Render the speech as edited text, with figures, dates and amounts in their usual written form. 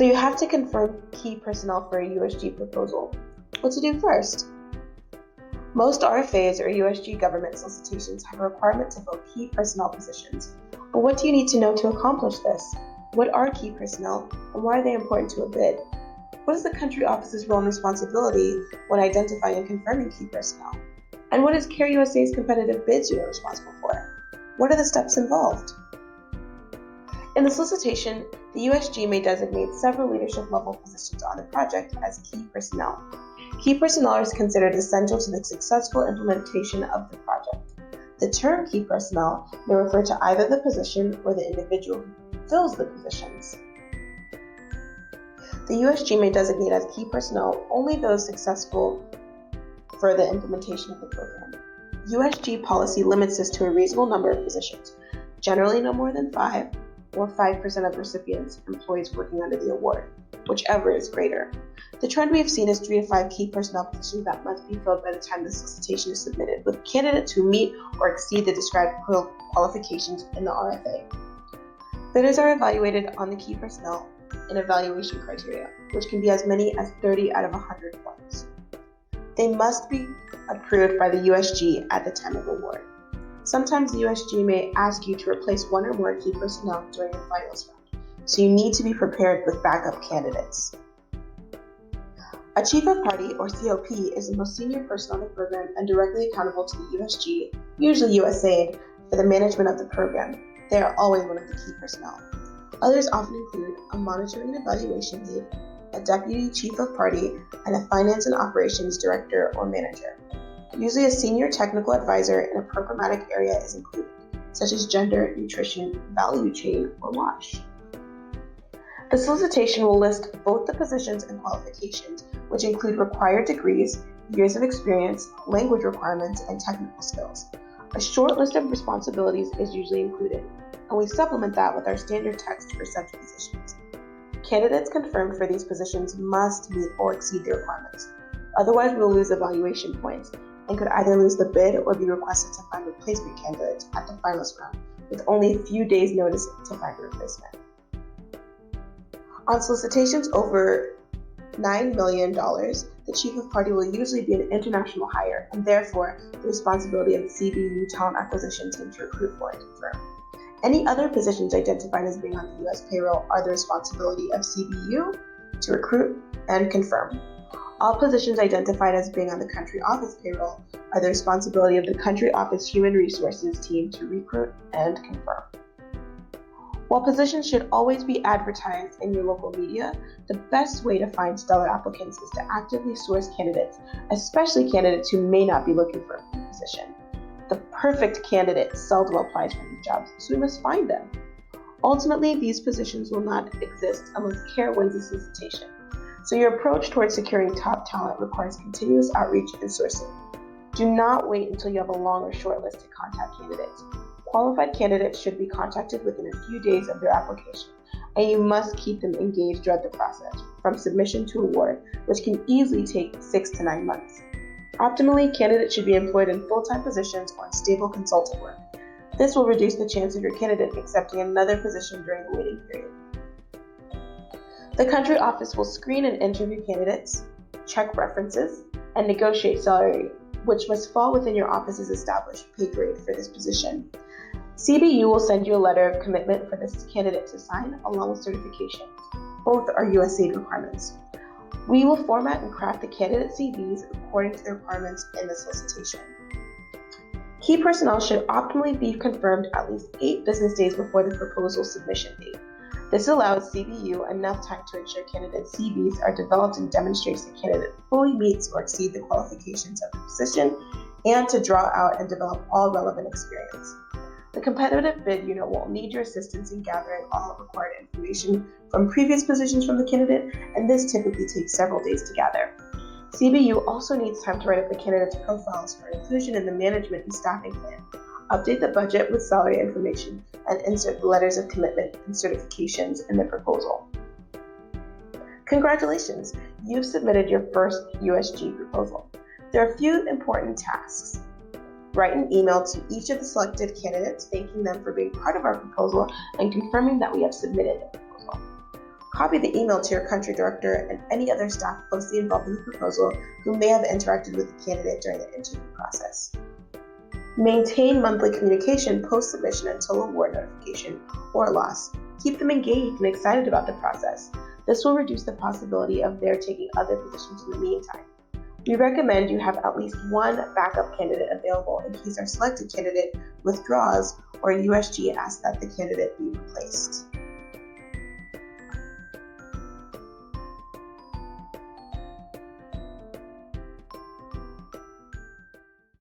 So you have to confirm key personnel for a USG proposal. What to do first? Most RFAs or USG government solicitations have a requirement to fill key personnel positions. But what do you need to know to accomplish this? What are key personnel and why are they important to a bid? What is the country office's role and responsibility when identifying and confirming key personnel? And what is CareUSA's competitive bids unit responsible for? What are the steps involved? In the solicitation, the USG may designate several leadership level positions on the project as key personnel. Key personnel is considered essential to the successful implementation of the project. The term key personnel may refer to either the position or the individual who fills the positions. The USG may designate as key personnel only those successful for the implementation of the program. USG policy limits this to a reasonable number of positions, generally no more than 5 or 5% of recipients' employees working under the award, whichever is greater. The trend we have seen is 3 to 5 key personnel positions that must be filled by the time the solicitation is submitted, with candidates who meet or exceed the described qualifications in the RFA. Bidders are evaluated on the key personnel and evaluation criteria, which can be as many as 30 out of 100 points. They must be approved by the USG at the time of award. Sometimes the USG may ask you to replace 1 or more key personnel during the finals round, so you need to be prepared with backup candidates. A Chief of Party, or COP, is the most senior person on the program and directly accountable to the USG, usually USAID, for the management of the program. They are always one of the key personnel. Others often include a monitoring and evaluation lead, a deputy chief of party, and a finance and operations director or manager. Usually a senior technical advisor in a programmatic area is included, such as gender, nutrition, value chain, or WASH. The solicitation will list both the positions and qualifications, which include required degrees, years of experience, language requirements, and technical skills. A short list of responsibilities is usually included, and we supplement that with our standard text for such positions. Candidates confirmed for these positions must meet or exceed the requirements. Otherwise, we will lose evaluation points and could either lose the bid or be requested to find replacement candidates at the finals round, with only a few days' notice to find a replacement. On solicitations over $9 million, the Chief of Party will usually be an international hire, and therefore the responsibility of the CBU talent acquisition team to recruit for and confirm. Any other positions identified as being on the U.S. payroll are the responsibility of CBU to recruit and confirm. All positions identified as being on the country office payroll are the responsibility of the country office human resources team to recruit and confirm. While positions should always be advertised in your local media, the best way to find stellar applicants is to actively source candidates, especially candidates who may not be looking for a position. The perfect candidate seldom applies for these jobs, so we must find them. Ultimately, these positions will not exist unless CARE wins the solicitation. So your approach towards securing top talent requires continuous outreach and sourcing. Do not wait until you have a long or short list to contact candidates. Qualified candidates should be contacted within a few days of their application, and you must keep them engaged throughout the process, from submission to award, which can easily take 6 to 9 months. Optimally, candidates should be employed in full-time positions or in stable consultant work. This will reduce the chance of your candidate accepting another position during the waiting period. The country office will screen and interview candidates, check references, and negotiate salary, which must fall within your office's established pay grade for this position. CBU will send you a letter of commitment for this candidate to sign, along with certification. Both are USAID requirements. We will format and craft the candidate CVs according to the requirements in the solicitation. Key personnel should optimally be confirmed at least 8 business days before the proposal submission date. This allows CBU enough time to ensure candidate CVs are developed and demonstrates the candidate fully meets or exceeds the qualifications of the position, and to draw out and develop all relevant experience. The competitive bid unit will need your assistance in gathering all required information from previous positions from the candidate, and this typically takes several days to gather. CBU also needs time to write up the candidate's profiles for inclusion in the management and staffing plan, update the budget with salary information, and insert the letters of commitment and certifications in the proposal. Congratulations! You've submitted your first USG proposal. There are a few important tasks. Write an email to each of the selected candidates thanking them for being part of our proposal and confirming that we have submitted the proposal. Copy the email to your country director and any other staff closely involved in the proposal who may have interacted with the candidate during the interview process. Maintain monthly communication post-submission until award notification or loss. Keep them engaged and excited about the process. This will reduce the possibility of their taking other positions in the meantime. We recommend you have at least one backup candidate available in case our selected candidate withdraws or USG asks that the candidate be replaced.